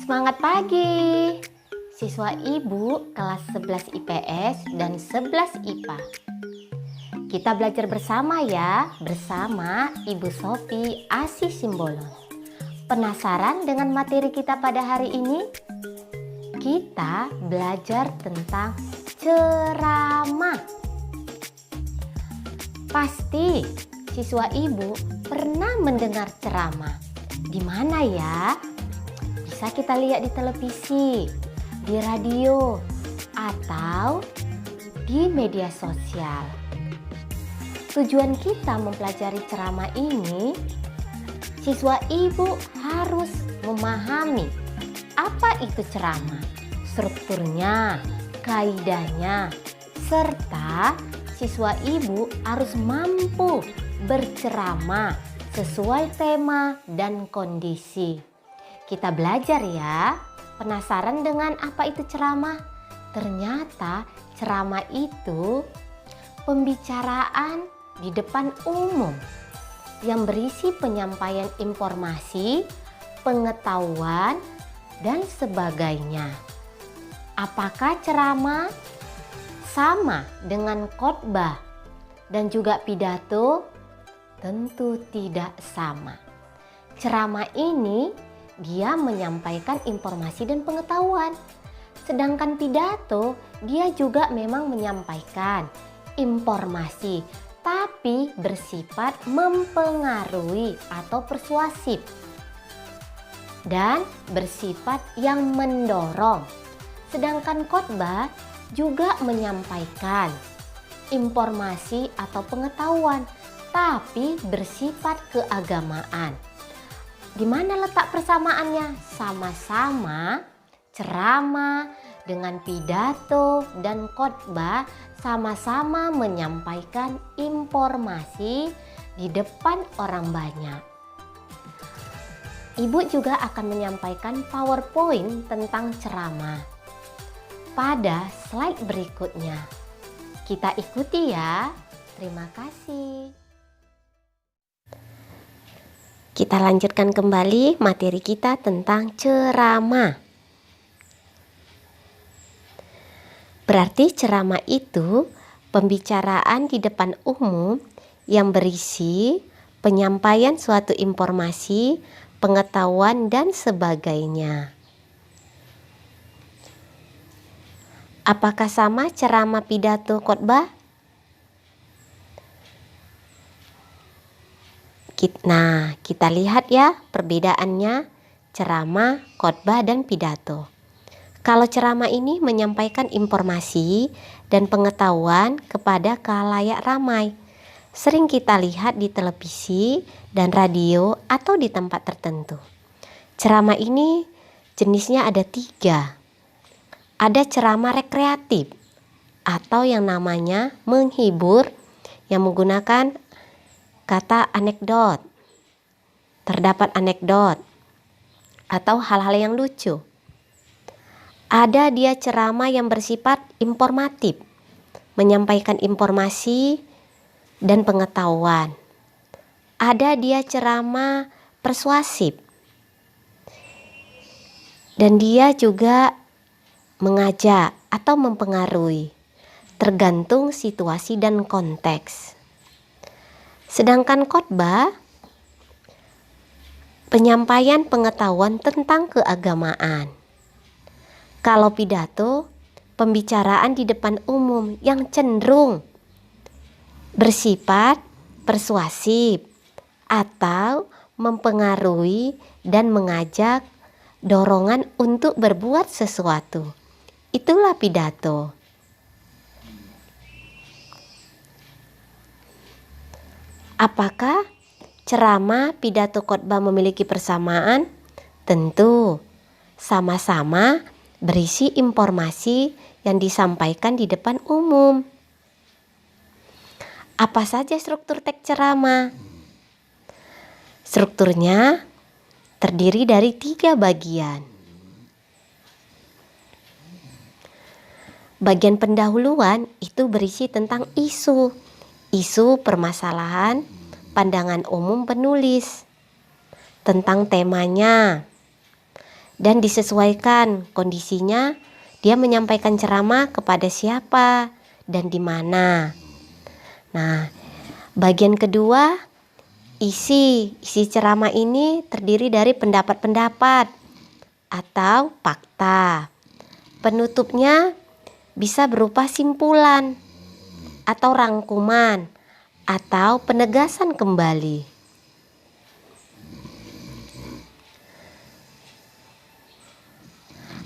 Semangat pagi, siswa ibu kelas 11 IPS dan 11 IPA. Kita belajar bersama ya, bersama Ibu Sofi Asi Simbolon. Penasaran dengan materi kita pada hari ini? Kita belajar tentang ceramah. Pasti siswa ibu pernah mendengar ceramah. Di mana ya? Bisa kita lihat di televisi, di radio, atau di media sosial. Tujuan kita mempelajari ceramah ini, siswa ibu harus memahami apa itu ceramah, strukturnya, kaidahnya, serta siswa ibu harus mampu berceramah sesuai tema dan kondisi. Kita belajar ya. Penasaran dengan apa itu ceramah? Ternyata ceramah itu pembicaraan di depan umum yang berisi penyampaian informasi, pengetahuan, dan sebagainya. Apakah ceramah sama dengan khotbah dan juga pidato? Tentu tidak sama. Ceramah ini dia menyampaikan informasi dan pengetahuan. Sedangkan pidato dia juga memang menyampaikan informasi, tapi bersifat mempengaruhi atau persuasif dan bersifat yang mendorong. Sedangkan khotbah juga menyampaikan informasi atau pengetahuan, tapi bersifat keagamaan. Di mana letak persamaannya? Sama-sama ceramah dengan pidato dan khotbah sama-sama menyampaikan informasi di depan orang banyak. Ibu juga akan menyampaikan PowerPoint tentang ceramah pada slide berikutnya. Kita ikuti ya. Terima kasih. Kita lanjutkan kembali materi kita tentang ceramah. Berarti ceramah itu pembicaraan di depan umum yang berisi penyampaian suatu informasi, pengetahuan, dan sebagainya. Apakah sama ceramah, pidato, khotbah? Nah, kita lihat ya perbedaannya ceramah, khotbah, dan pidato. Kalau ceramah ini menyampaikan informasi dan pengetahuan kepada khalayak ramai. Sering kita lihat di televisi dan radio atau di tempat tertentu. Ceramah ini jenisnya ada 3. Ada ceramah rekreatif atau yang namanya menghibur yang menggunakan kata anekdot. Terdapat anekdot atau hal-hal yang lucu. Ada dia ceramah yang bersifat informatif, menyampaikan informasi dan pengetahuan. Ada dia ceramah persuasif, dan dia juga mengajak atau mempengaruhi, tergantung situasi dan konteks. Sedangkan khotbah, penyampaian pengetahuan tentang keagamaan. Kalau pidato, pembicaraan di depan umum yang cenderung bersifat persuasif atau mempengaruhi dan mengajak dorongan untuk berbuat sesuatu. Itulah pidato. Apakah ceramah, pidato, khotbah memiliki persamaan? Tentu, sama-sama berisi informasi yang disampaikan di depan umum. Apa saja struktur teks ceramah? Strukturnya terdiri dari 3 bagian. Bagian pendahuluan itu berisi tentang isu permasalahan, pandangan umum penulis, tentang temanya, dan disesuaikan kondisinya dia menyampaikan ceramah kepada siapa dan di mana. Nah, bagian kedua, isi ceramah ini terdiri dari pendapat-pendapat atau fakta. Penutupnya bisa berupa simpulan atau rangkuman atau penegasan kembali.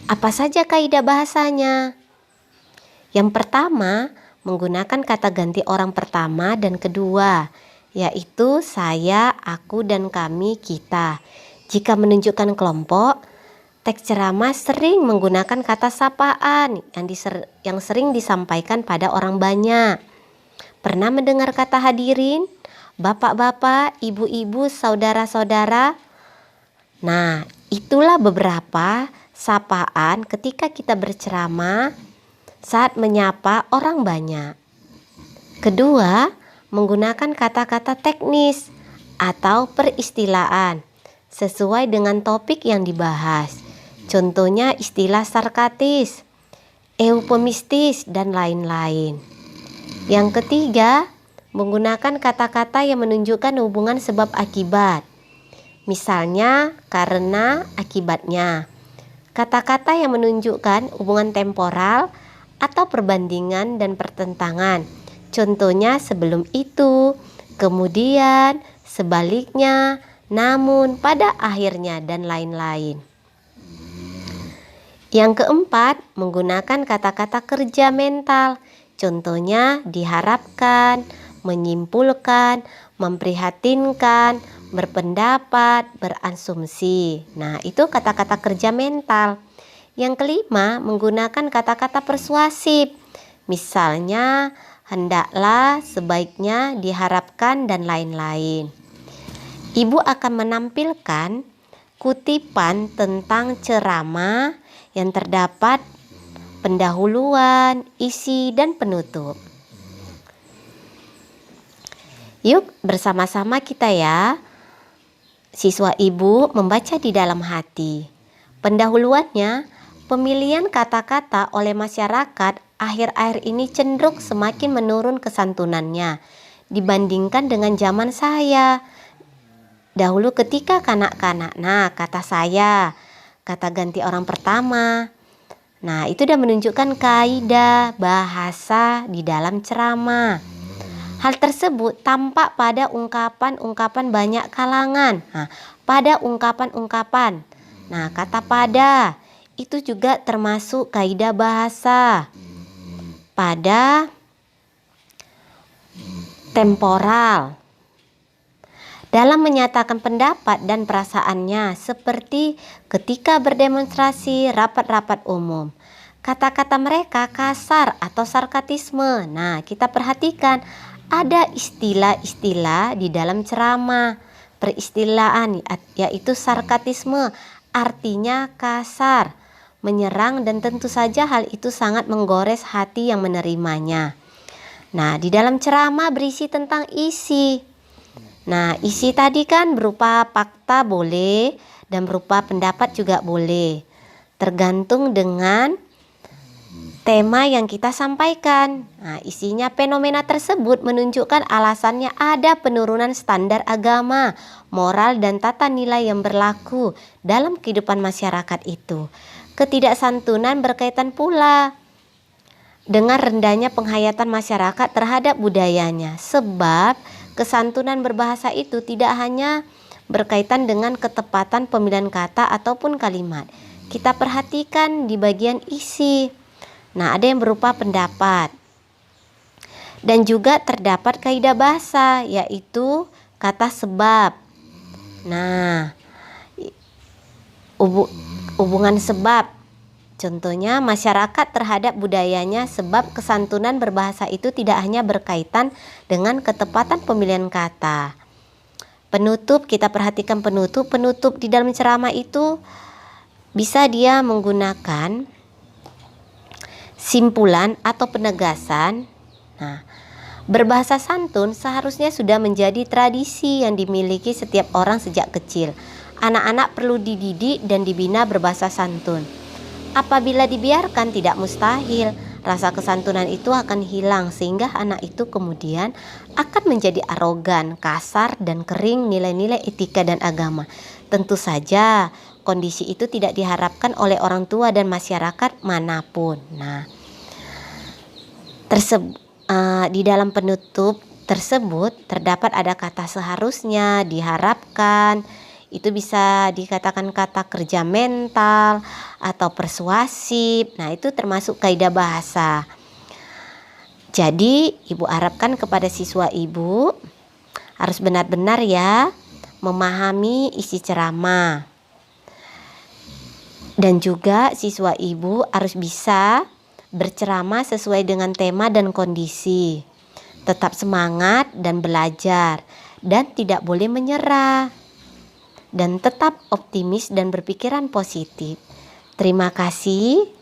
Apa saja kaidah bahasanya? Yang pertama, menggunakan kata ganti orang pertama dan kedua, yaitu saya, aku, dan kami, kita. Jika menunjukkan kelompok, teks ceramah sering menggunakan kata sapaan yang sering disampaikan pada orang banyak. Pernah mendengar kata hadirin, bapak-bapak, ibu-ibu, saudara-saudara? Nah, itulah beberapa sapaan ketika kita berceramah saat menyapa orang banyak. Kedua, menggunakan kata-kata teknis atau peristilahan sesuai dengan topik yang dibahas. Contohnya istilah sarkastis, eufemistis, dan lain-lain. Yang ketiga, menggunakan kata-kata yang menunjukkan hubungan sebab akibat. Misalnya, karena, akibatnya. Kata-kata yang menunjukkan hubungan temporal atau perbandingan dan pertentangan. Contohnya sebelum itu, kemudian, sebaliknya, namun, pada akhirnya, dan lain-lain. Yang keempat, menggunakan kata-kata kerja mental. Contohnya diharapkan, menyimpulkan, memprihatinkan, berpendapat, berasumsi. Nah, itu kata-kata kerja mental. Yang kelima, menggunakan kata-kata persuasif. Misalnya, hendaklah, sebaiknya, diharapkan, dan lain-lain. Ibu akan menampilkan kutipan tentang ceramah yang terdapat pendahuluan, isi, dan penutup. Yuk bersama-sama kita ya. Siswa ibu membaca di dalam hati. Pendahuluannya, pemilihan kata-kata oleh masyarakat akhir-akhir ini cenderung semakin menurun kesantunannya dibandingkan dengan zaman saya. Dahulu ketika kanak-kanak, nah kata saya, kata ganti orang pertama. Nah, itu sudah menunjukkan kaidah bahasa di dalam ceramah. Hal tersebut tampak pada ungkapan-ungkapan banyak kalangan. Nah, pada ungkapan-ungkapan. Nah, kata pada itu juga termasuk kaidah bahasa. Pada temporal. Dalam menyatakan pendapat dan perasaannya seperti ketika berdemonstrasi, rapat-rapat umum. Kata-kata mereka kasar atau sarkasme. Nah, kita perhatikan ada istilah-istilah di dalam ceramah. Peristilahan yaitu sarkasme, artinya kasar, menyerang, dan tentu saja hal itu sangat menggores hati yang menerimanya. Nah, di dalam ceramah berisi tentang isi. Nah, isi tadi kan berupa fakta boleh dan berupa pendapat juga boleh. Tergantung dengan tema yang kita sampaikan. Nah, isinya fenomena tersebut menunjukkan alasannya ada penurunan standar agama, moral, dan tata nilai yang berlaku dalam kehidupan masyarakat itu. Ketidaksantunan berkaitan pula dengan rendahnya penghayatan masyarakat terhadap budayanya, sebab kesantunan berbahasa itu tidak hanya berkaitan dengan ketepatan pemilihan kata ataupun kalimat. Kita perhatikan di bagian isi. Nah, ada yang berupa pendapat. Dan juga terdapat kaidah bahasa, yaitu kata sebab. Nah, hubungan sebab. Contohnya masyarakat terhadap budayanya, sebab kesantunan berbahasa itu tidak hanya berkaitan dengan ketepatan pemilihan kata. Penutup, kita perhatikan penutup. Penutup di dalam ceramah itu bisa dia menggunakan simpulan atau penegasan. Nah, berbahasa santun seharusnya sudah menjadi tradisi yang dimiliki setiap orang sejak kecil. Anak-anak perlu dididik dan dibina berbahasa santun. Apabila dibiarkan, tidak mustahil rasa kesantunan itu akan hilang, sehingga anak itu kemudian akan menjadi arogan, kasar, dan kering nilai-nilai etika dan agama. Tentu saja kondisi itu tidak diharapkan oleh orang tua dan masyarakat manapun. Nah, di dalam penutup tersebut terdapat ada kata seharusnya, diharapkan. Itu bisa dikatakan kata kerja mental atau persuasif. Nah, itu termasuk kaidah bahasa. Jadi, ibu harapkan kepada siswa ibu harus benar-benar ya memahami isi ceramah. Dan juga siswa ibu harus bisa berceramah sesuai dengan tema dan kondisi. Tetap semangat dan belajar, dan tidak boleh menyerah. Dan tetap optimis dan berpikiran positif. Terima kasih.